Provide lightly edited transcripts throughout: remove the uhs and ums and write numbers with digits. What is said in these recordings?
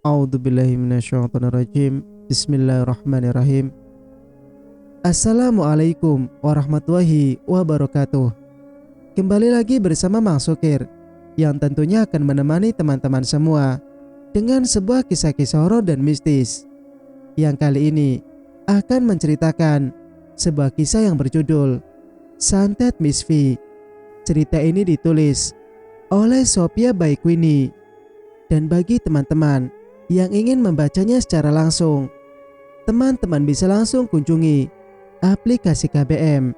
A'udzubillahi minasyaitonirrajim. Bismillahirrahmanirrahim. Assalamualaikum warahmatullahi wabarakatuh. Kembali lagi bersama Mang Sukir, yang tentunya akan menemani teman-teman semua dengan sebuah kisah-kisah horor dan mistis, yang kali ini akan menceritakan sebuah kisah yang berjudul Santet Miss V. Cerita ini ditulis oleh Sophia Baikwini. Dan bagi teman-teman yang ingin membacanya secara langsung, teman-teman bisa langsung kunjungi aplikasi KBM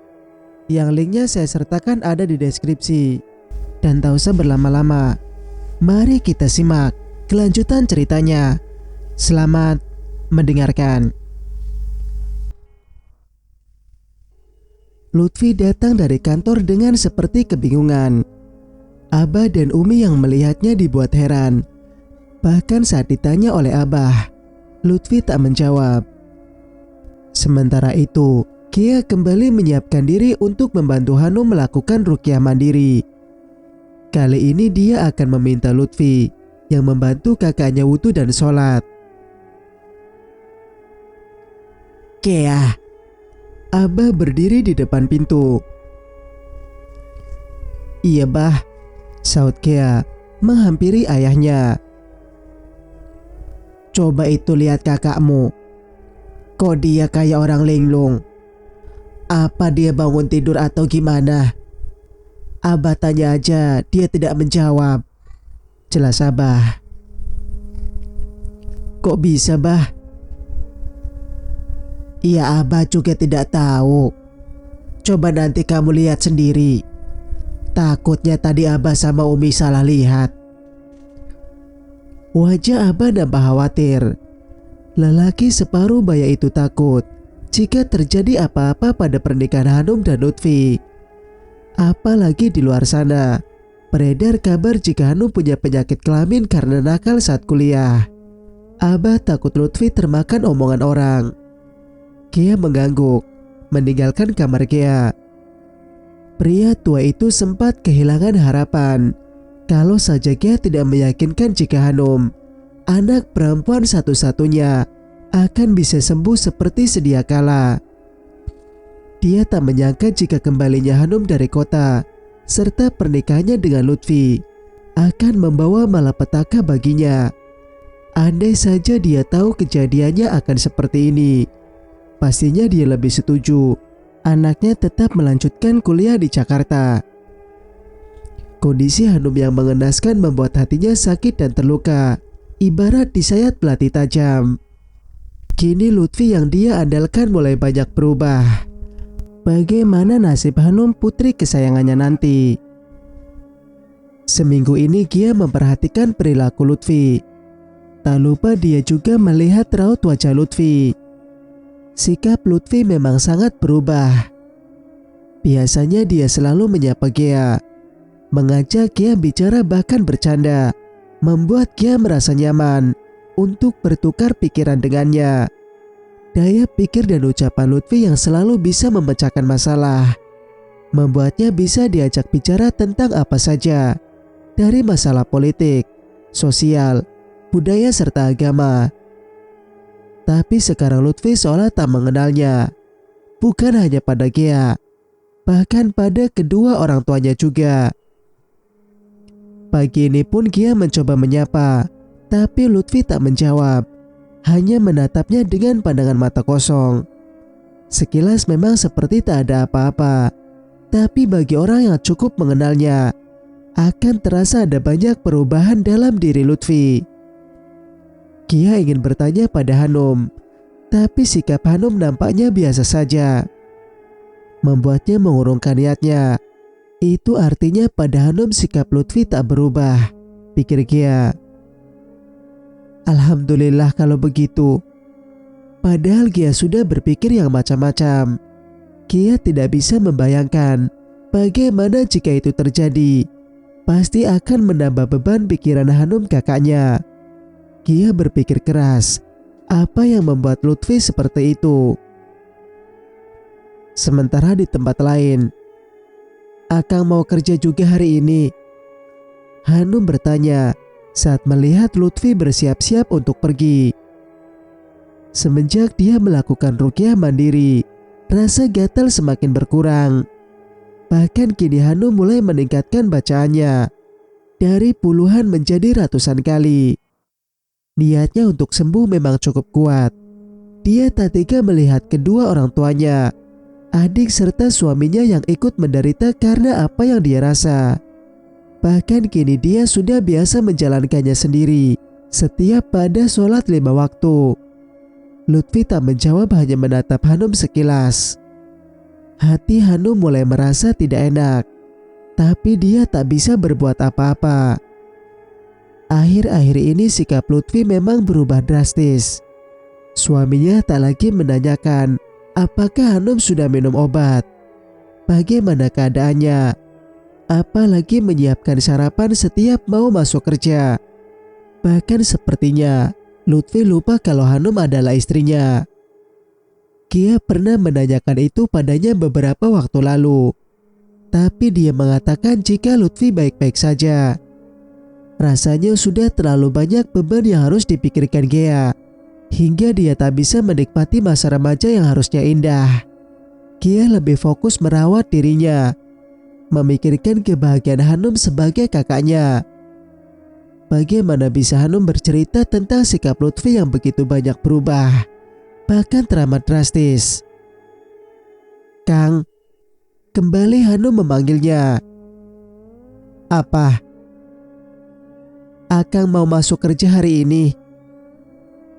yang linknya saya sertakan ada di deskripsi. Dan tak usah berlama-lama, mari kita simak kelanjutan ceritanya. Selamat mendengarkan. Lutfi datang dari kantor dengan seperti kebingungan. Abah dan Umi yang melihatnya dibuat heran. Bahkan saat ditanya oleh Abah, Lutfi tak menjawab. Sementara itu, Kia kembali menyiapkan diri untuk membantu Hanum melakukan ruqyah mandiri. Kali ini dia akan meminta Lutfi yang membantu kakaknya wudu dan sholat. Kia, Abah berdiri di depan pintu. Iya bah, saut Kia menghampiri ayahnya. Coba itu lihat kakakmu. Kok dia kayak orang linglung? Apa dia bangun tidur atau gimana? Abah tanya aja, dia tidak menjawab. Jelas Abah. Kok bisa bah? Iya, Abah juga tidak tahu. Coba nanti kamu lihat sendiri. Takutnya tadi Abah sama Umi salah lihat. Wajah Abah nampak khawatir. Lelaki separuh baya itu takut jika terjadi apa-apa pada pernikahan Hanum dan Lutfi. Apalagi di luar sana beredar kabar jika Hanum punya penyakit kelamin karena nakal saat kuliah. Abah takut Lutfi termakan omongan orang. Kia mengangguk, meninggalkan kamar Kia. Pria tua itu sempat kehilangan harapan. Kalau saja Kia tidak meyakinkan jika Hanum, anak perempuan satu-satunya, akan bisa sembuh seperti sedia kala. Dia tak menyangka jika kembalinya Hanum dari kota, serta pernikahannya dengan Lutfi, akan membawa malapetaka baginya. Andai saja dia tahu kejadiannya akan seperti ini, pastinya dia lebih setuju anaknya tetap melanjutkan kuliah di Jakarta. Kondisi Hanum yang mengenaskan membuat hatinya sakit dan terluka, ibarat disayat belati tajam. Kini Lutfi yang dia andalkan mulai banyak berubah. Bagaimana nasib Hanum, putri kesayangannya nanti? Seminggu ini Kia memperhatikan perilaku Lutfi. Tak lupa dia juga melihat raut wajah Lutfi. Sikap Lutfi memang sangat berubah. Biasanya dia selalu menyapa Kia, mengajak Kia bicara bahkan bercanda, membuat Kia merasa nyaman untuk bertukar pikiran dengannya. Daya pikir dan ucapan Lutfi yang selalu bisa memecahkan masalah, membuatnya bisa diajak bicara tentang apa saja, dari masalah politik, sosial, budaya serta agama. Tapi sekarang Lutfi seolah tak mengenalnya. Bukan hanya pada Kia, bahkan pada kedua orang tuanya juga. Pagi ini pun Kia mencoba menyapa, tapi Lutfi tak menjawab, hanya menatapnya dengan pandangan mata kosong. Sekilas memang seperti tak ada apa-apa, tapi bagi orang yang cukup mengenalnya, akan terasa ada banyak perubahan dalam diri Lutfi. Kia ingin bertanya pada Hanum, tapi sikap Hanum nampaknya biasa saja, membuatnya mengurungkan niatnya. Itu artinya pada Hanum sikap Lutfi tak berubah, pikir Kia. Alhamdulillah kalau begitu. Padahal Kia sudah berpikir yang macam-macam. Kia tidak bisa membayangkan bagaimana jika itu terjadi. Pasti akan menambah beban pikiran Hanum kakaknya. Kia berpikir keras, apa yang membuat Lutfi seperti itu? Sementara di tempat lain, Akang mau kerja juga hari ini? Hanum bertanya saat melihat Lutfi bersiap-siap untuk pergi. Semenjak dia melakukan ruqyah mandiri, rasa gatal semakin berkurang. Bahkan kini Hanum mulai meningkatkan bacaannya dari puluhan menjadi ratusan kali. Niatnya untuk sembuh memang cukup kuat. Dia tak tega melihat kedua orang tuanya, adik serta suaminya yang ikut menderita karena apa yang dia rasa. Bahkan kini dia sudah biasa menjalankannya sendiri setiap pada sholat 5 waktu. Lutfi tak menjawab, hanya menatap Hanum sekilas. Hati Hanum mulai merasa tidak enak, tapi dia tak bisa berbuat apa-apa. Akhir-akhir ini sikap Lutfi memang berubah drastis. Suaminya tak lagi menanyakan apakah Hanum sudah minum obat, bagaimana keadaannya, apalagi menyiapkan sarapan setiap mau masuk kerja. Bahkan sepertinya Lutfi lupa kalau Hanum adalah istrinya. Kia pernah menanyakan itu padanya beberapa waktu lalu, tapi dia mengatakan jika Lutfi baik-baik saja. Rasanya sudah terlalu banyak beban yang harus dipikirkan Gia, hingga dia tak bisa menikmati masa remaja yang harusnya indah. Gia lebih fokus merawat dirinya, memikirkan kebahagiaan Hanum sebagai kakaknya. Bagaimana bisa Hanum bercerita tentang sikap Lutfi yang begitu banyak berubah, bahkan teramat drastis? "Kang," kembali Hanum memanggilnya. "Apa?" "Akang mau masuk kerja hari ini."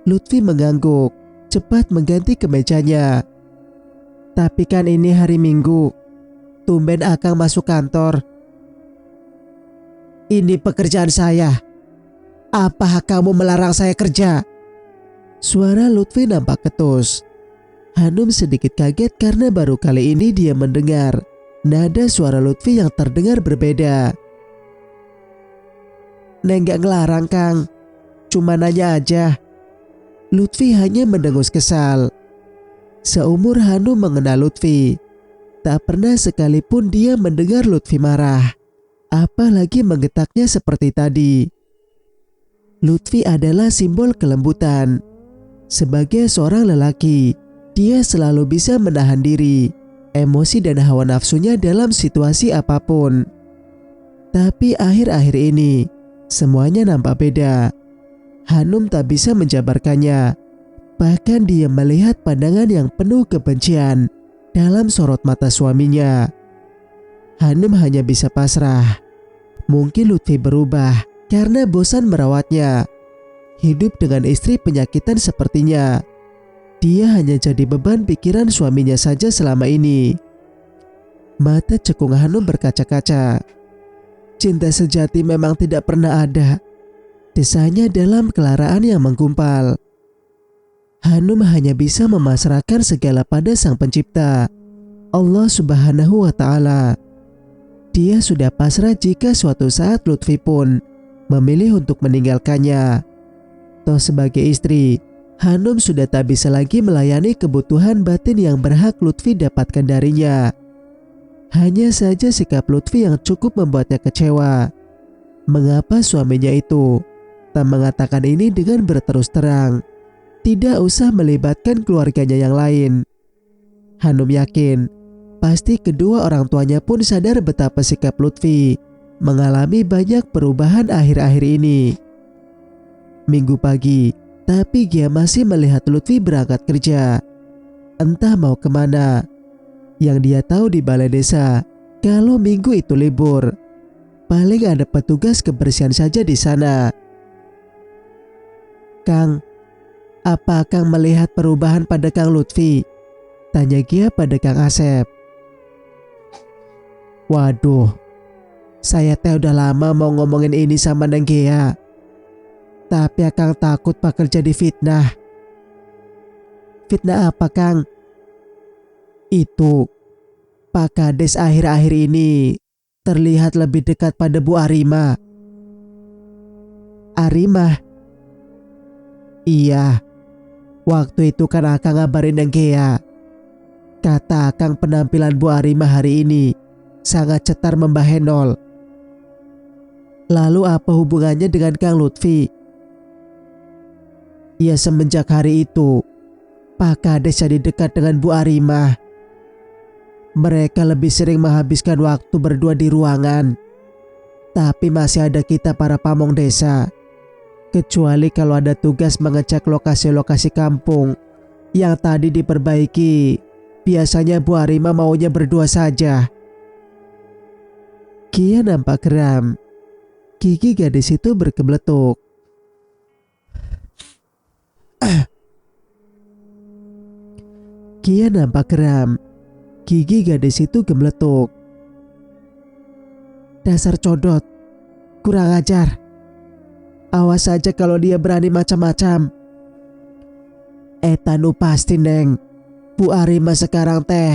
Lutfi mengangguk, cepat mengganti kemejanya. "Tapi kan ini hari Minggu, tumben Akang masuk kantor." "Ini pekerjaan saya. Apa kamu melarang saya kerja?" Suara Lutfi nampak ketus. Hanum sedikit kaget karena baru kali ini dia mendengar nada suara Lutfi yang terdengar berbeda. "Neng gak ngelarang Kang, cuma nanya aja." Lutfi hanya mendengus kesal. Seumur Hanum mengenal Lutfi, tak pernah sekalipun dia mendengar Lutfi marah, apalagi menggetaknya seperti tadi. Lutfi adalah simbol kelembutan. Sebagai seorang lelaki, dia selalu bisa menahan diri, emosi dan hawa nafsunya dalam situasi apapun. Tapi akhir-akhir ini, semuanya nampak beda. Hanum tak bisa menjabarkannya. Bahkan dia melihat pandangan yang penuh kebencian dalam sorot mata suaminya. Hanum hanya bisa pasrah. Mungkin Lutfi berubah karena bosan merawatnya. Hidup dengan istri penyakitan sepertinya, dia hanya jadi beban pikiran suaminya saja selama ini. Mata cekung Hanum berkaca-kaca. "Cinta sejati memang tidak pernah ada," desanya dalam kelaraan yang menggumpal. Hanum hanya bisa memasrahkan segala pada Sang Pencipta, Allah Subhanahu wa Ta'ala. Dia sudah pasrah jika suatu saat Lutfi pun memilih untuk meninggalkannya. Toh sebagai istri, Hanum sudah tak bisa lagi melayani kebutuhan batin yang berhak Lutfi dapatkan darinya. Hanya saja sikap Lutfi yang cukup membuatnya kecewa. Mengapa suaminya itu tak mengatakan ini dengan berterus terang? Tidak usah melibatkan keluarganya yang lain. Hanum yakin pasti kedua orang tuanya pun sadar betapa sikap Lutfi mengalami banyak perubahan akhir-akhir ini. Minggu pagi, tapi Gia masih melihat Lutfi berangkat kerja. Entah mau kemana. Yang dia tahu di balai desa, kalau minggu itu libur, paling ada petugas kebersihan saja di sana. "Kang, apa Kang melihat perubahan pada Kang Lutfi?" tanya Gia pada Kang Asep. "Waduh, saya teh udah lama mau ngomongin ini sama Neng Gia. Tapi Akang takut bakal jadi fitnah." "Fitnah apa Kang?" "Itu, Pak Kades akhir-akhir ini terlihat lebih dekat pada Bu Arima." "Arima?" "Iya, waktu itu kan Akang ngabarin Neng Gia. Kata Akang penampilan Bu Arima hari ini sangat cetar Mbah Henol." Lalu apa hubungannya dengan Kang Lutfi? Ya semenjak hari itu, Pak Kades jadi dekat dengan Bu Arimah. Mereka lebih sering menghabiskan waktu berdua di ruangan. Tapi masih ada kita para pamong desa. Kecuali kalau ada tugas mengecek lokasi-lokasi kampung yang tadi diperbaiki, biasanya Bu Arimah maunya berdua saja. Kia nampak geram. Gigi gadis itu berkebeletuk. Kia nampak geram. Gigi gadis itu gemeletuk. Dasar codot, kurang ajar. Awas saja kalau dia berani macam-macam. Tanu pasti neng, Bu Arimah sekarang teh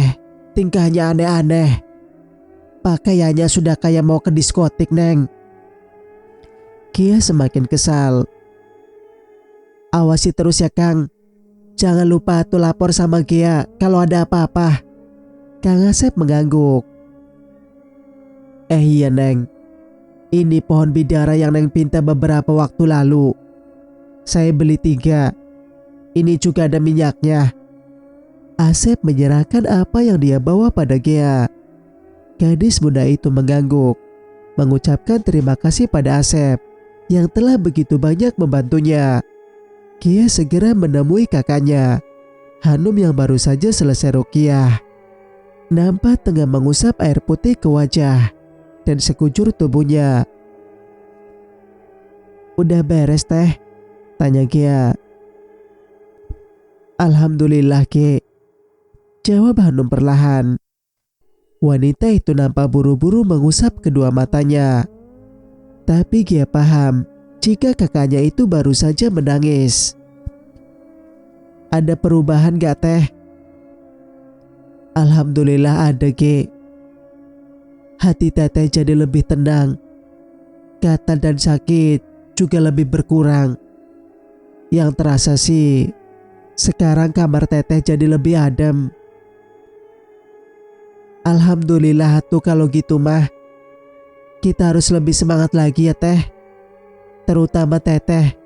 tingkahnya aneh-aneh. Pakaiannya sudah kayak mau ke diskotik neng. Kia semakin kesal. Awasi terus ya Kang. Jangan lupa tuh lapor sama Kia kalau ada apa-apa. Kang Asep mengangguk. Iya Neng. Ini pohon bidara yang Neng pinta beberapa waktu lalu. Saya beli 3. Ini juga ada minyaknya. Asep menyerahkan apa yang dia bawa pada Gia. Gadis muda itu mengangguk, mengucapkan terima kasih pada Asep yang telah begitu banyak membantunya. Gia segera menemui kakaknya, Hanum yang baru saja selesai ruqyah. Nampak tengah mengusap air putih ke wajah dan sekujur tubuhnya. Udah beres teh? Tanya Gia. Alhamdulillah Ki, jawab Hanum perlahan. Wanita itu nampak buru-buru mengusap kedua matanya. Tapi Gia paham jika kakaknya itu baru saja menangis. Ada perubahan gak teh? Alhamdulillah ada Ge. Hati teteh jadi lebih tenang. Gatal dan sakit juga lebih berkurang. Yang terasa sih, sekarang kamar teteh jadi lebih adem. Alhamdulillah tuh kalau gitu mah. Kita harus lebih semangat lagi ya teh. Terutama teteh.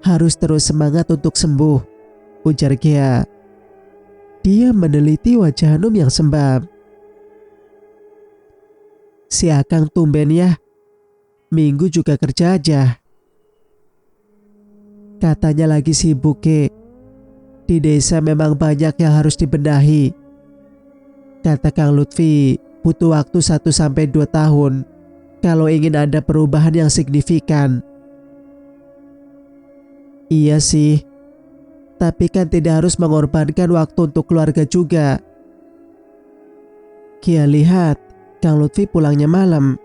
Harus terus semangat untuk sembuh, ujar Gia. Dia meneliti wajah Hanum yang sembab. Si Akang tumben ya. Minggu juga kerja aja. Katanya lagi sibuk Ki. Di desa memang banyak yang harus dibenahi. Kata Kang Lutfi butuh waktu 1-2 tahun kalau ingin ada perubahan yang signifikan. Iya sih, tapi kan tidak harus mengorbankan waktu untuk keluarga juga. Kia lihat Kang Lutfi pulangnya malam.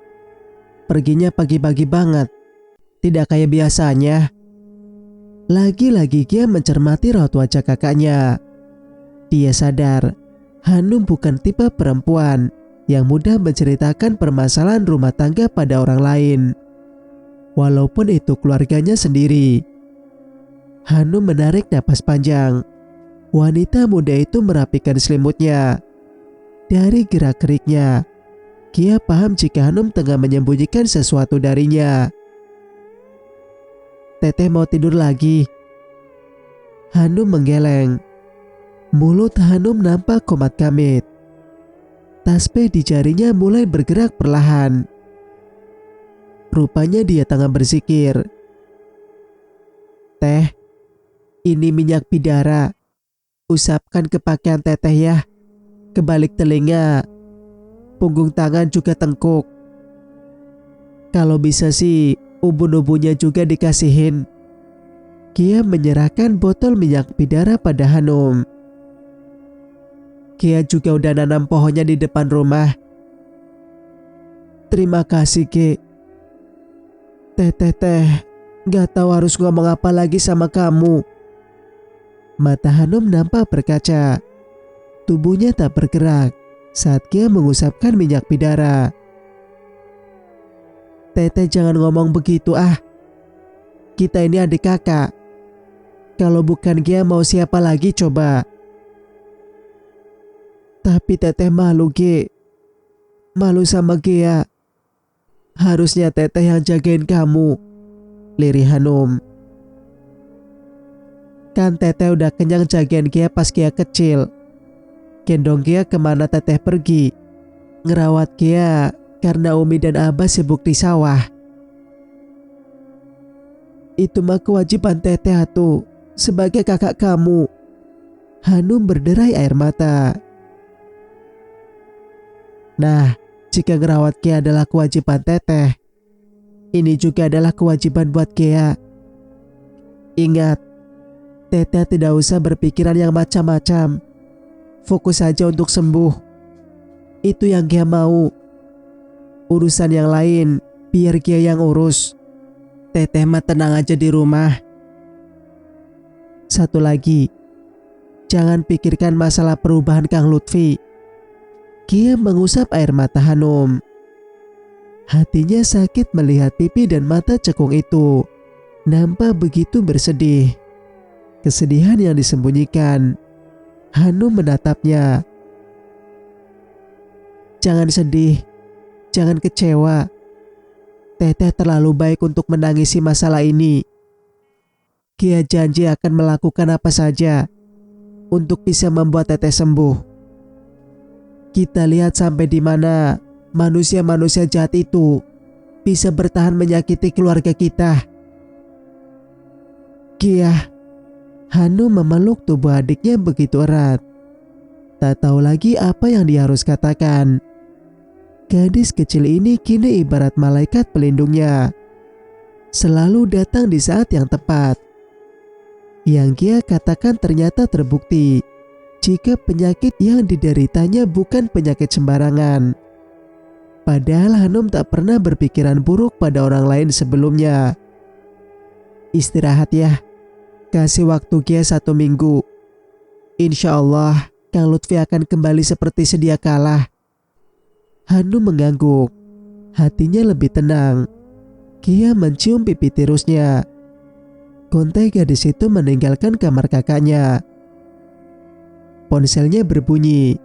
Perginya pagi-pagi banget, tidak kayak biasanya. Lagi-lagi Kia mencermati raut wajah kakaknya. Dia sadar Hanum bukan tipe perempuan yang mudah menceritakan permasalahan rumah tangga pada orang lain, walaupun itu keluarganya sendiri. Hanum menarik napas panjang. Wanita muda itu merapikan selimutnya. Dari gerak-geriknya, Kia paham jika Hanum tengah menyembunyikan sesuatu darinya. Teteh mau tidur lagi. Hanum menggeleng. Mulut Hanum nampak komat kamit. Tasbih di jarinya mulai bergerak perlahan. Rupanya dia tengah berzikir. Teh, ini minyak bidara. Usapkan ke pakaian teteh ya. Kebalik telinga, punggung tangan juga tengkuk. Kalau bisa sih ubun-ubunnya juga dikasihin. Kia menyerahkan botol minyak bidara pada Hanum. Kia juga udah nanam pohonnya di depan rumah. Terima kasih Ki. Teh, gak tahu harus ngomong apa lagi sama kamu. Mata Hanum nampak berkaca. Tubuhnya tak bergerak saat Kia mengusapkan minyak bidara. Teteh jangan ngomong begitu ah. Kita ini adik kakak. Kalau bukan Gia mau siapa lagi coba? Tapi teteh malu Ge. Malu sama Gia. Harusnya teteh yang jagain kamu, lirih Hanum. Kan teteh udah kenyang jagain Kia pas Kia kecil. Gendong Kia kemana teteh pergi. Ngerawat Kia karena Umi dan Abah sibuk di sawah. Itu mah kewajiban teteh atuh sebagai kakak kamu. Hanum berderai air mata. Nah, jika ngerawat Kia adalah kewajiban teteh, ini juga adalah kewajiban buat Kia. Ingat, teteh tidak usah berpikiran yang macam-macam. Fokus saja untuk sembuh. Itu yang Kia mau. Urusan yang lain biar Kia yang urus. Teteh mah tenang aja di rumah. Satu lagi, jangan pikirkan masalah perubahan Kang Lutfi. Kia mengusap air mata Hanum. Hatinya sakit melihat pipi dan mata cekung itu. Nampak begitu bersedih. Kesedihan yang disembunyikan. Hanum menatapnya. Jangan sedih. Jangan kecewa. Teteh terlalu baik untuk menangisi masalah ini. Kia janji akan melakukan apa saja untuk bisa membuat teteh sembuh. Kita lihat sampai di mana manusia-manusia jahat itu bisa bertahan menyakiti keluarga kita. Kia, Hanum memeluk tubuh adiknya begitu erat. Tak tahu lagi apa yang dia harus katakan. Gadis kecil ini kini ibarat malaikat pelindungnya. Selalu datang di saat yang tepat. Yang Kia katakan ternyata terbukti. Jika penyakit yang dideritanya bukan penyakit sembarangan. Padahal Hanum tak pernah berpikiran buruk pada orang lain sebelumnya. Istirahat ya. Kasih waktu Kia 1 minggu. Insya Allah Kang Lutfi akan kembali seperti sedia kala. Hanum mengangguk. Hatinya lebih tenang. Kia mencium pipi tirusnya. Kontai gadis itu meninggalkan kamar kakaknya. Ponselnya berbunyi.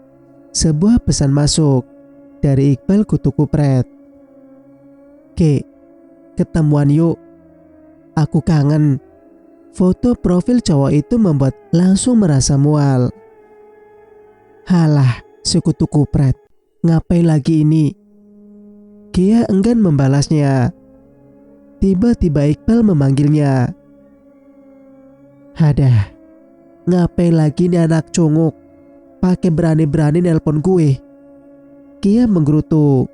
Sebuah pesan masuk dari Iqbal Kutu Kupret. Ke, ketemuan yuk. Aku kangen. Foto profil cowok itu membuat langsung merasa mual. Halah, si Kutu Kupret. Ngapain lagi ini? Kia enggan membalasnya. Tiba-tiba Iqbal memanggilnya. Hadah, ngapain lagi nih anak cunguk? Pakai berani-berani nelpon gue. Kia menggerutu.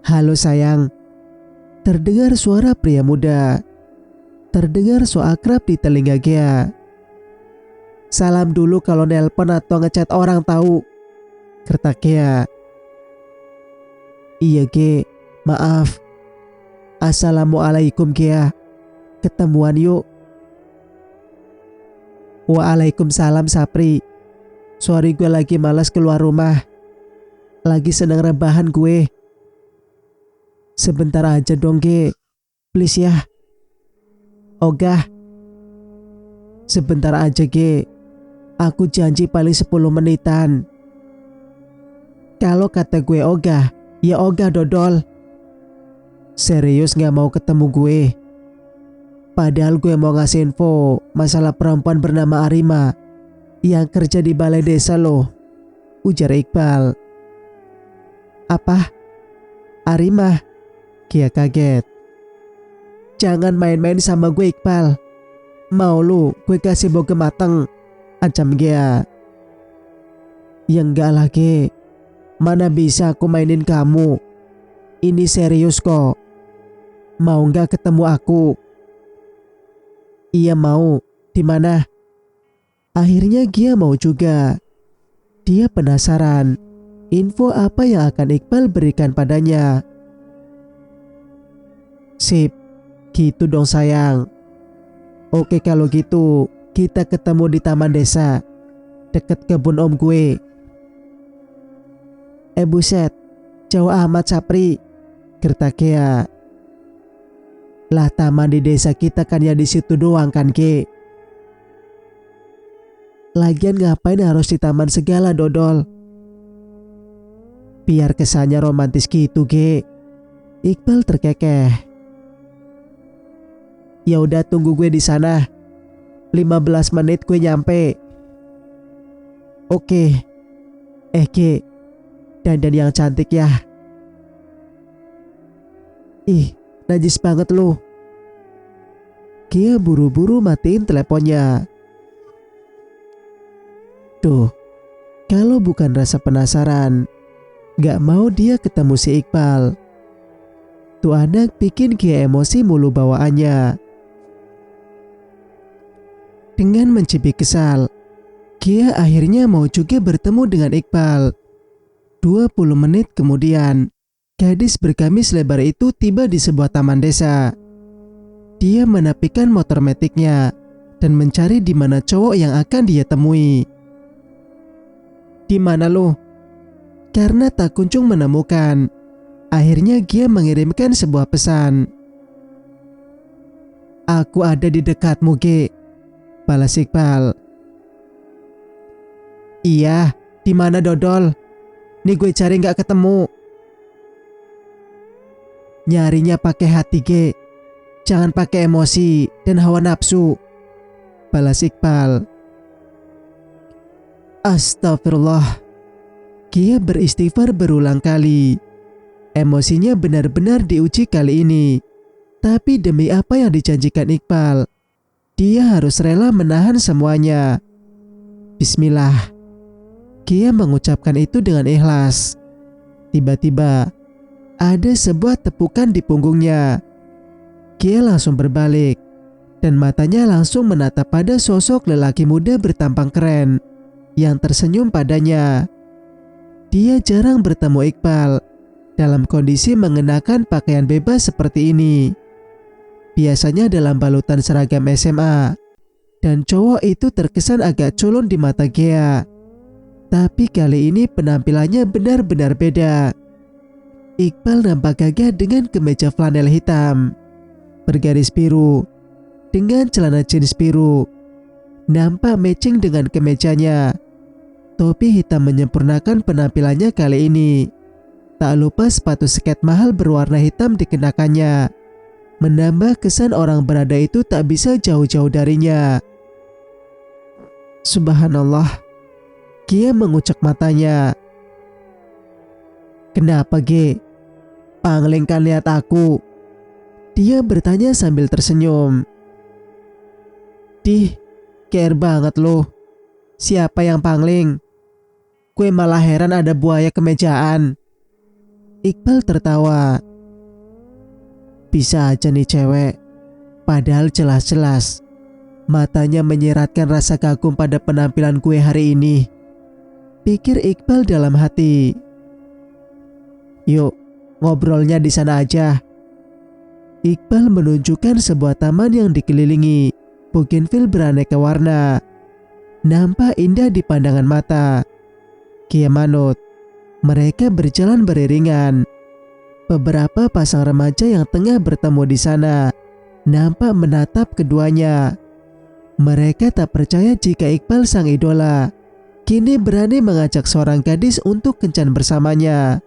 Halo sayang. Terdengar suara pria muda. Terdengar so akrab di telinga Kia. Salam dulu kalau nelpon atau ngechat orang tahu. Kertak Kia. Iya Ge, maaf. Assalamualaikum Kia. Ketemuan yuk. Waalaikumsalam Sapri. Sorry gue lagi malas keluar rumah. Lagi seneng rebahan gue. Sebentar aja dong Ge. Please ya. Ogah. Sebentar aja Ge. Aku janji paling 10 menitan. Kalau kata gue ogah, ya ogah dodol. Serius gak mau ketemu gue? Padahal gue mau ngasih info masalah perempuan bernama Arima yang kerja di balai desa loh, ujar Iqbal. Apa? Arima? Kia kaget. Jangan main-main sama gue Iqbal. Mau lu gue kasih boge mateng, ancam Kia. Ya enggak lah Ge. Mana bisa aku mainin kamu. Ini serius kok. Mau enggak ketemu aku? Iya mau. Di mana? Akhirnya Gia mau juga. Dia penasaran info apa yang akan Iqbal berikan padanya. Sip, gitu dong sayang. Oke kalau gitu kita ketemu di taman desa deket kebun om gue. Buset, jauh amat Sapri, gertak Gia. Lah taman di desa kita kan ya di situ doang kan Ge. Lagian ngapain harus di taman segala dodol? Biar kesannya romantis gitu Ge. Iqbal terkekeh. Ya udah, tunggu gue di sana. 15 menit gue nyampe. Oke. Ki, dandan yang cantik ya. Ih, najis banget lu. Kia buru-buru matiin teleponnya. Tuh, kalau bukan rasa penasaran, gak mau dia ketemu si Iqbal. Tuh anak bikin Kia emosi mulu bawaannya. Dengan mencibik kesal, Kia akhirnya mau juga bertemu dengan Iqbal. 20 menit kemudian, gadis bergamis lebar itu tiba di sebuah taman desa. Dia menapikan motor metiknya dan mencari di mana cowok yang akan dia temui. Di mana lo? Karena tak kunjung menemukan, akhirnya dia mengirimkan sebuah pesan. Aku ada di dekatmu, Ge, balas Iqbal. Iya, di mana dodol? Nih gue cari gak ketemu. Nyarinya pakai hati, Ge. Jangan pakai emosi dan hawa nafsu, balas Iqbal. Astagfirullah. Kia beristighfar berulang kali. Emosinya benar-benar diuji kali ini. Tapi demi apa yang dijanjikan Iqbal, dia harus rela menahan semuanya. Bismillah. Kia mengucapkan itu dengan ikhlas. Tiba-tiba ada sebuah tepukan di punggungnya. Kia langsung berbalik dan matanya langsung menatap pada sosok lelaki muda bertampang keren yang tersenyum padanya. Dia jarang bertemu Iqbal dalam kondisi mengenakan pakaian bebas seperti ini. Biasanya dalam balutan seragam SMA, dan cowok itu terkesan agak culun di mata Gia. Tapi kali ini penampilannya benar-benar beda. Iqbal nampak gagah dengan kemeja flanel hitam bergaris biru dengan celana jeans biru. Nampak matching dengan kemejanya. Topi hitam menyempurnakan penampilannya kali ini. Tak lupa sepatu skate mahal berwarna hitam dikenakannya, menambah kesan orang berada itu tak bisa jauh-jauh darinya. Subhanallah. Kia mengucek matanya. Kenapa, Ge? Pangling kan lihat aku? Dia bertanya sambil tersenyum. Dih, care banget loh. Siapa yang pangling? Gue malah heran ada buaya kemejaan. Iqbal tertawa. Bisa aja nih cewek. Padahal jelas-jelas matanya menyiratkan rasa kagum pada penampilan gue hari ini, pikir Iqbal dalam hati. Yuk, ngobrolnya di sana aja. Iqbal menunjukkan sebuah taman yang dikelilingi bougainville beraneka warna. Nampak indah di pandangan mata. Kia manut. Mereka berjalan beriringan. Beberapa pasang remaja yang tengah bertemu di sana nampak menatap keduanya. Mereka tak percaya jika Iqbal sang idola kini berani mengajak seorang gadis untuk kencan bersamanya.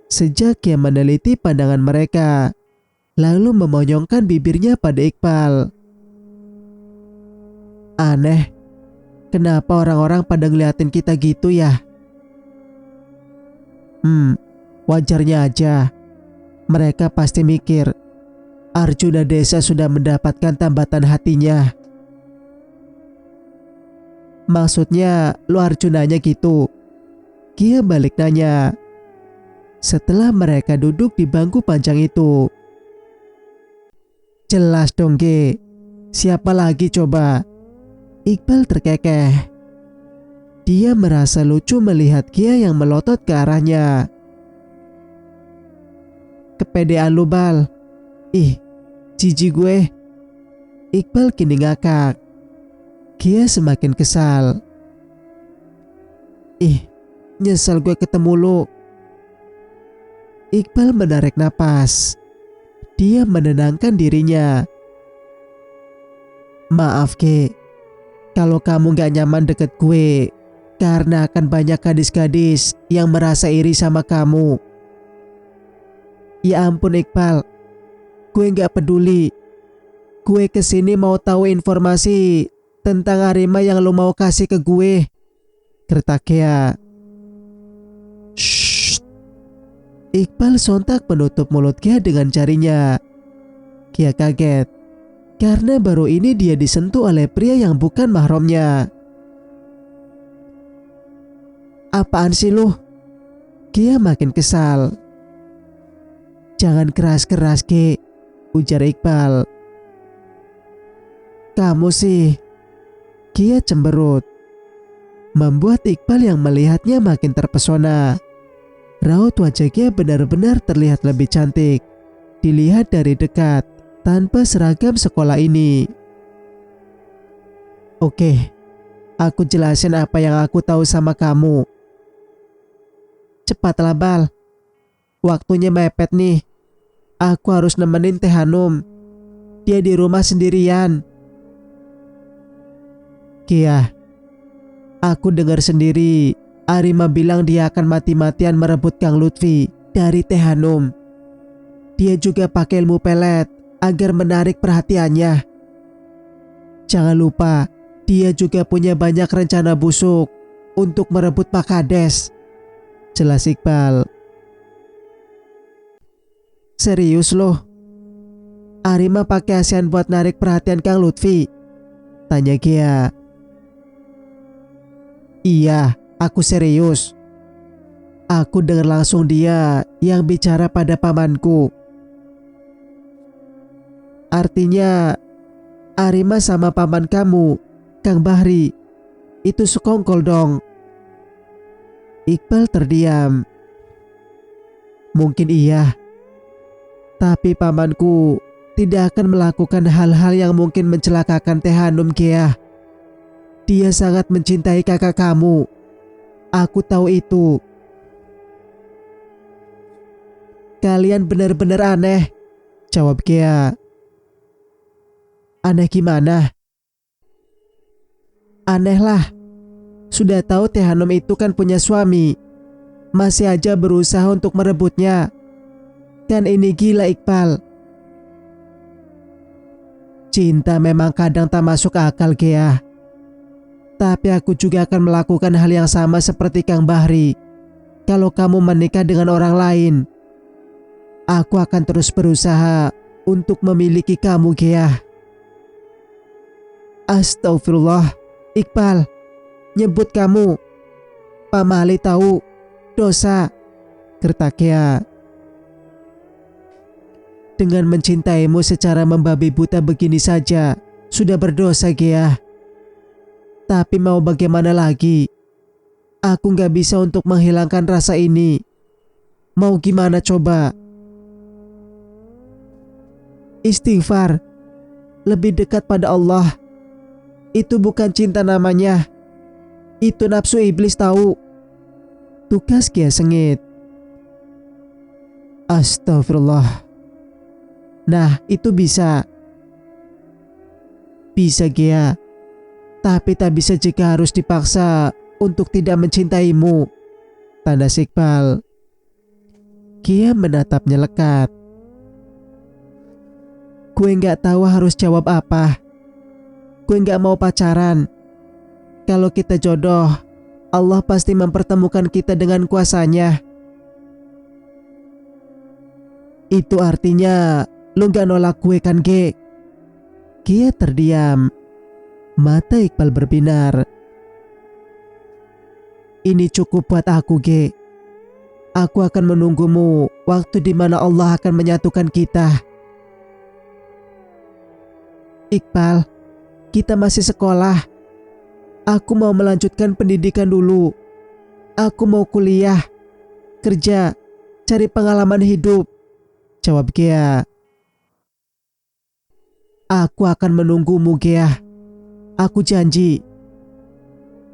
Sejak Kia meneliti pandangan mereka, lalu memonyongkan bibirnya pada Iqbal. Aneh, kenapa orang-orang pada ngeliatin kita gitu ya? Wajarnya aja. Mereka pasti mikir Arjuna Desa sudah mendapatkan tambatan hatinya. Maksudnya lu Arjunanya gitu? Kia balik nanya. Setelah mereka duduk di bangku panjang itu. Jelas dong, Ge. Siapa lagi coba? Iqbal terkekeh. Dia merasa lucu melihat Kia yang melotot ke arahnya. Kepedean lu, Bal. Ih, jijik gue. Iqbal kini ngakak. Kia semakin kesal. Ih, nyesel gue ketemu lu. Iqbal menarik napas. Dia menenangkan dirinya. Maaf, Ge. Kalau kamu gak nyaman deket gue, karena akan banyak gadis-gadis yang merasa iri sama kamu. Ya ampun Iqbal, gue gak peduli. Gue kesini mau tahu informasi tentang Arima yang lo mau kasih ke gue, gertak Kia. Shh. Iqbal sontak menutup mulut Kia dengan jarinya. Kia kaget karena baru ini dia disentuh oleh pria yang bukan mahramnya. Apaan sih lu? Kia makin kesal. Jangan keras-keras Ki, ujar Iqbal. Kamu sih, Kia cemberut, membuat Iqbal yang melihatnya makin terpesona. Raut wajah Kia benar-benar terlihat lebih cantik dilihat dari dekat tanpa seragam sekolah ini. Oke, aku jelasin apa yang aku tahu sama kamu. Cepatlah Bal, waktunya mepet nih. Aku harus nemenin Teh Hanum. Dia di rumah sendirian. Kia, aku dengar sendiri Arima bilang dia akan mati-matian merebut Kang Lutfi dari Teh Hanum. Dia juga pakai ilmu pelet agar menarik perhatiannya. Jangan lupa, dia juga punya banyak rencana busuk untuk merebut Pak Kades, jelas Iqbal. Serius loh? Arima pakai ASEAN buat narik perhatian Kang Lutfi? Tanya Kia. Iya, aku serius. Aku dengar langsung dia yang bicara pada pamanku. Artinya Arima sama paman kamu, Kang Bahri, itu sekongkol dong. Iqbal terdiam. Mungkin iya, tapi pamanku tidak akan melakukan hal-hal yang mungkin mencelakakan Teh Hanum Kia. Dia sangat mencintai kakak kamu. Aku tahu itu. Kalian benar-benar aneh, jawab Kia. Aneh gimana? Aneh lah. Sudah tahu Teh Hanum itu kan punya suami, masih aja berusaha untuk merebutnya. Kan ini gila Iqbal. Cinta memang kadang tak masuk akal Kia. Tapi aku juga akan melakukan hal yang sama seperti Kang Bahri. Kalau kamu menikah dengan orang lain, aku akan terus berusaha untuk memiliki kamu Kia. Astagfirullah, Iqbal, nyebut kamu. Pak Mali tahu, dosa, gertak Kia. Dengan mencintaimu secara membabi buta begini saja, sudah berdosa Kia. Tapi mau bagaimana lagi? Aku gak bisa untuk menghilangkan rasa ini. Mau gimana coba? Istighfar, lebih dekat pada Allah. Itu bukan cinta namanya. Itu nafsu iblis tahu. Tukas Kia sengit. Astagfirullah. Nah, itu bisa. Bisa Kia. Tapi tak bisa jika harus dipaksa untuk tidak mencintaimu, tanda Iqbal. Kia menatapnya lekat. Gue gak tahu harus jawab apa. Gue gak mau pacaran. Kalau kita jodoh, Allah pasti mempertemukan kita dengan kuasanya. Itu artinya lu gak nolak gue kan Ge? Kia terdiam. Mata Iqbal berbinar. Ini cukup buat aku Ge. Aku akan menunggumu waktu di mana Allah akan menyatukan kita. Iqbal, kita masih sekolah. Aku mau melanjutkan pendidikan dulu. Aku mau kuliah, kerja, cari pengalaman hidup, jawab Gia. Aku akan menunggumu Gia. Aku janji.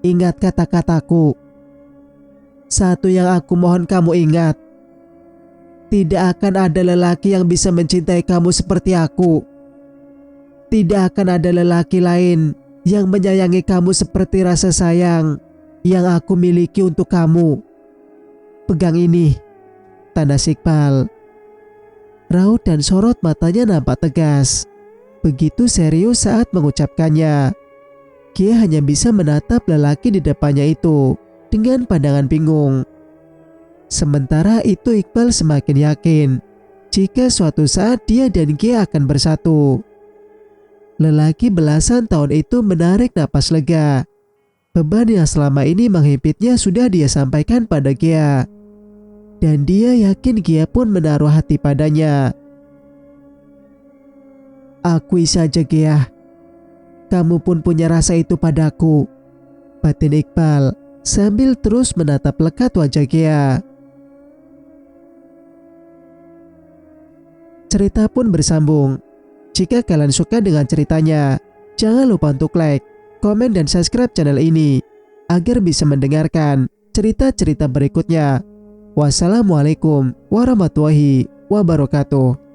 Ingat kata-kataku. Satu yang aku mohon kamu ingat. Tidak akan ada lelaki yang bisa mencintai kamu seperti aku. Tidak akan ada lelaki lain yang menyayangi kamu seperti rasa sayang yang aku miliki untuk kamu. Pegang ini, tanda Iqbal. Raut dan sorot matanya nampak tegas. Begitu serius saat mengucapkannya. Gia hanya bisa menatap lelaki di depannya itu dengan pandangan bingung. Sementara itu Iqbal semakin yakin jika suatu saat dia dan Gia akan bersatu. Lelaki belasan tahun itu menarik napas lega. Beban yang selama ini menghimpitnya sudah dia sampaikan pada Gia. Dan dia yakin Gia pun menaruh hati padanya. Akui saja Gia, kamu pun punya rasa itu padaku, batin Iqbal sambil terus menatap lekat wajah Gia. Cerita pun bersambung. Jika kalian suka dengan ceritanya, jangan lupa untuk like, komen dan subscribe channel ini agar bisa mendengarkan cerita-cerita berikutnya. Wassalamualaikum warahmatullahi wabarakatuh.